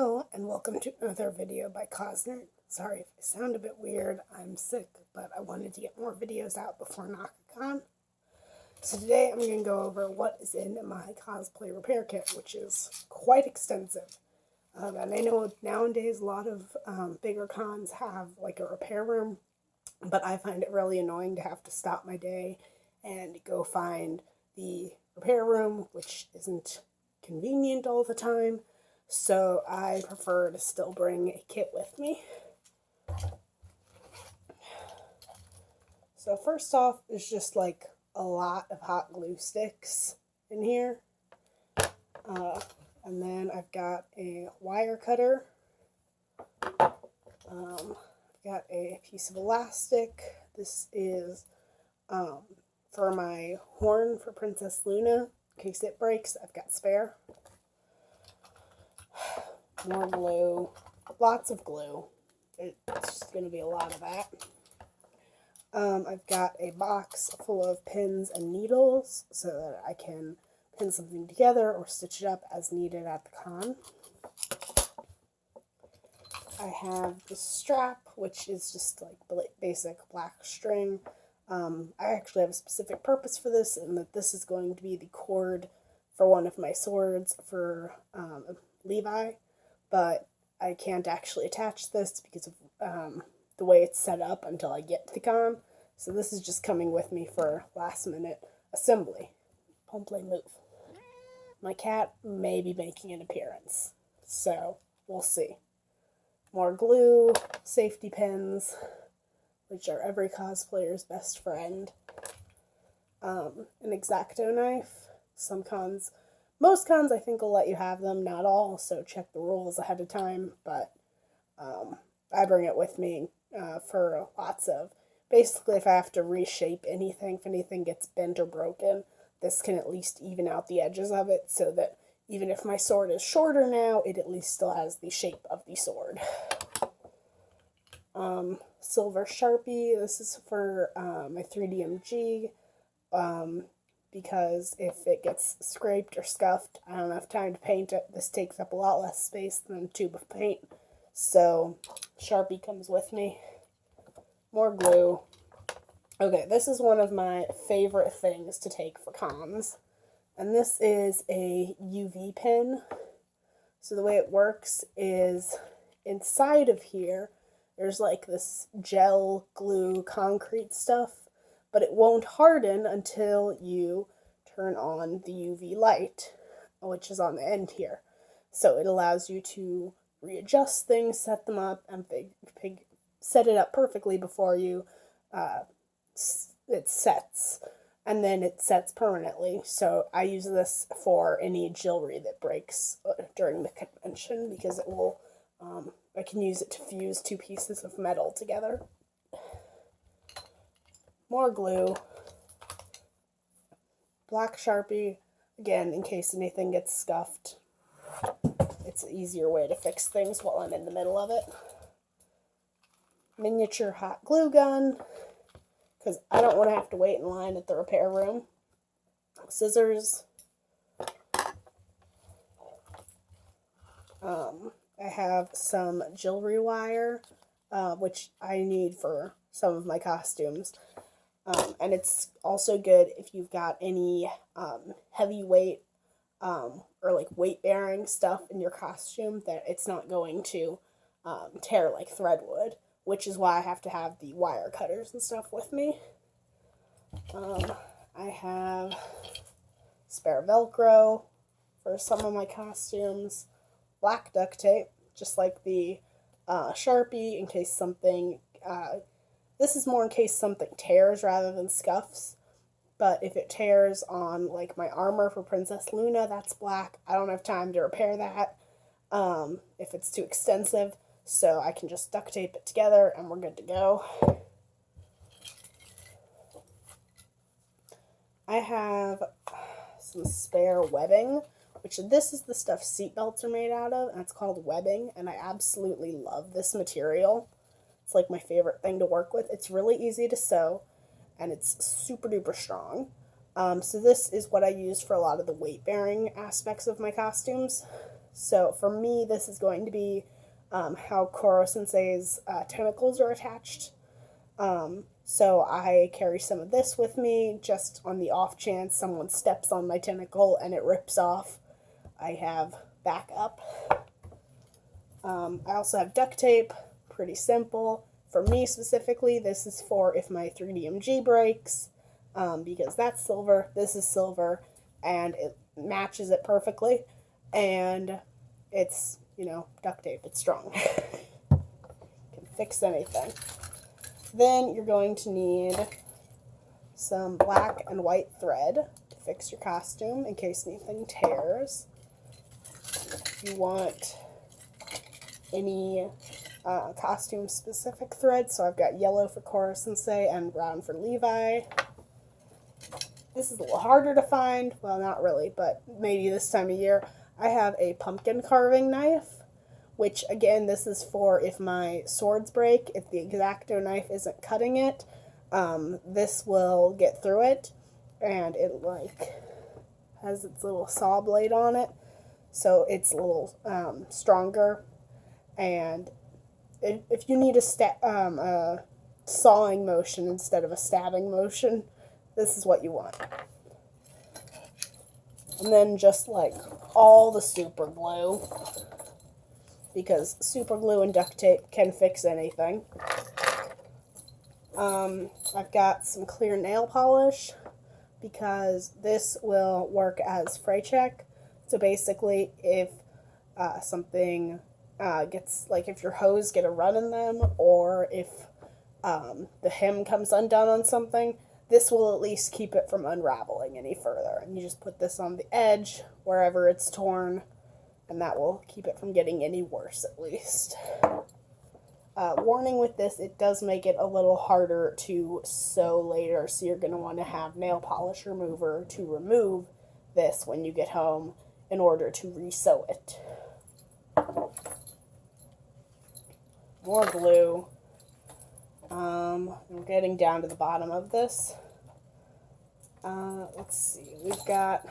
Hello, and welcome to another video by Cosner. Sorry if I sound a bit weird, I'm sick, but I wanted to get more videos out before NakaCon. So today I'm going to go over what is in my cosplay repair kit, which is quite extensive. And I know nowadays a lot of bigger cons have like a repair room, but I find it really annoying to have to stop my day and go find the repair room, which isn't convenient all the time. So I prefer to still bring a kit with me. So first off is just like a lot of hot glue sticks in here. And then I've got a wire cutter. I've got a piece of elastic. This is for my horn for Princess Luna. In case it breaks, I've got spare. More glue, lots of glue. It's just going to be a lot of that. I've got a box full of pins and needles so that I can pin something together or stitch it up as needed at the con. I have this strap, which is just like basic black string. I actually have a specific purpose for this, and that this is going to be the cord for one of my swords for Levi. But I can't actually attach this because of the way it's set up until I get to the con. So this is just coming with me for last minute assembly. Pomplay move. My cat may be making an appearance, so we'll see. More glue, safety pins, which are every cosplayer's best friend. An X-Acto knife. Most cons I think will let you have them, not all, so check the rules ahead of time, but I bring it with me for lots of, basically if I have to reshape anything, if anything gets bent or broken, this can at least even out the edges of it, so that even if my sword is shorter now, it at least still has the shape of the sword. Silver Sharpie, this is for my 3DMG, because if it gets scraped or scuffed, I don't have time to paint it. This takes up a lot less space than a tube of paint. So, Sharpie comes with me. More glue. Okay, this is one of my favorite things to take for cons. And this is a UV pin. So the way it works is inside of here, there's like this gel, glue, concrete stuff. But it won't harden until you turn on the UV light, which is on the end here. So it allows you to readjust things, set them up, and set it up perfectly before you it sets. And then it sets permanently. So I use this for any jewelry that breaks during the convention, because it will, I can use it to fuse two pieces of metal together. More glue, black Sharpie, again, in case anything gets scuffed. It's an easier way to fix things while I'm in the middle of it. Miniature hot glue gun, because I don't want to have to wait in line at the repair room. Scissors. I have some jewelry wire, which I need for some of my costumes. And it's also good if you've got any heavyweight or like weight-bearing stuff in your costume, that it's not going to tear like thread would, which is why I have to have the wire cutters and stuff with me. I have spare Velcro for some of my costumes, black duct tape, just like the Sharpie, in case something... This is more in case something tears rather than scuffs. But if it tears on like my armor for Princess Luna, that's black. I don't have time to repair that if it's too extensive. So I can just duct tape it together and we're good to go. I have some spare webbing, which this is the stuff seatbelts are made out of, and it's called webbing, and I absolutely love this material. It's like my favorite thing to work with. It's really easy to sew, and it's super duper strong. So this is what I use for a lot of the weight-bearing aspects of my costumes. So for me, this is going to be how Koro Sensei's tentacles are attached. So I carry some of this with me just on the off chance someone steps on my tentacle and it rips off. I have backup. I also have duct tape, pretty simple. For me specifically, this is for if my 3DMG breaks, because that's silver, this is silver, and it matches it perfectly, and it's, you know, duct tape, it's strong. Can fix anything. Then you're going to need some black and white thread to fix your costume in case anything tears. If you want any costume specific thread, so I've got yellow for Koro Sensei and brown for Levi. This is a little harder to find, well, not really, but maybe this time of year. I have a pumpkin carving knife, which again, this is for if my swords break, if the X-Acto knife isn't cutting it, this will get through it, and it like has its little saw blade on it, so it's a little stronger. And if you need a sawing motion instead of a stabbing motion, this is what you want. And then just like all the super glue, because super glue and duct tape can fix anything. I've got some clear nail polish because this will work as fray check. So basically, if something gets, like if your hose get a run in them, or if the hem comes undone on something, this will at least keep it from unraveling any further. And you just put this on the edge wherever it's torn, and that will keep it from getting any worse at least. Warning with this, it does make it a little harder to sew later, so you're going to want to have nail polish remover to remove this when you get home in order to re-sew it. More glue. We're getting down to the bottom of this. Let's see, we've got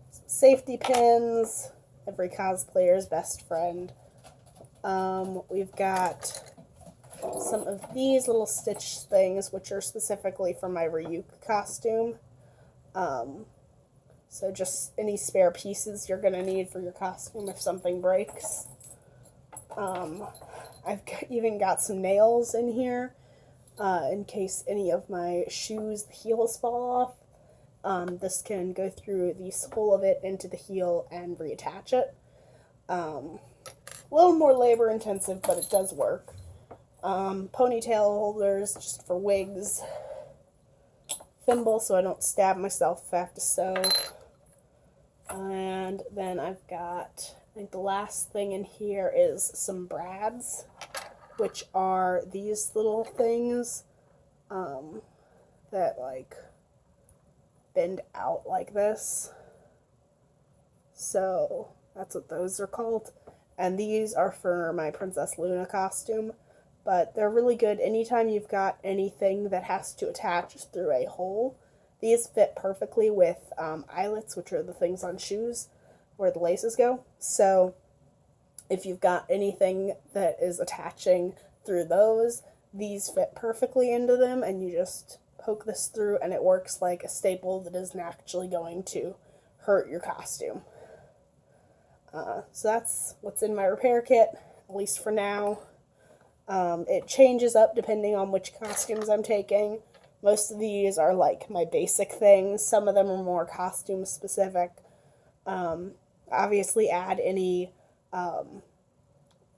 some safety pins, every cosplayer's best friend. We've got some of these little stitch things, which are specifically for my Ryuk costume. So just any spare pieces you're going to need for your costume if something breaks. I've even got some nails in here, in case any of my shoes, the heels fall off. This can go through the sole of it into the heel and reattach it. A little more labor intensive, but it does work. Ponytail holders, just for wigs. Thimble, so I don't stab myself if I have to sew. And then I've got, I think the last thing in here is some brads, which are these little things that like bend out like this. So that's what those are called. And these are for my Princess Luna costume, but they're really good anytime you've got anything that has to attach through a hole. These fit perfectly with eyelets, which are the things on shoes where the laces go. So if you've got anything that is attaching through those, these fit perfectly into them, and you just poke this through and it works like a staple that isn't actually going to hurt your costume. So that's what's in my repair kit, at least for now. It changes up depending on which costumes I'm taking. Most of these are like my basic things. Some of them are more costume specific. Obviously add any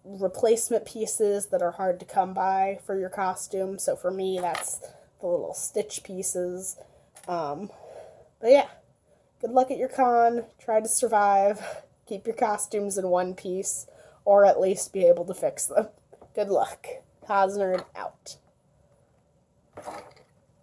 replacement pieces that are hard to come by for your costume. So for me, that's the little stitch pieces. But yeah, good luck at your con. Try to survive. Keep your costumes in one piece, or at least be able to fix them. Good luck. Cosnerd out.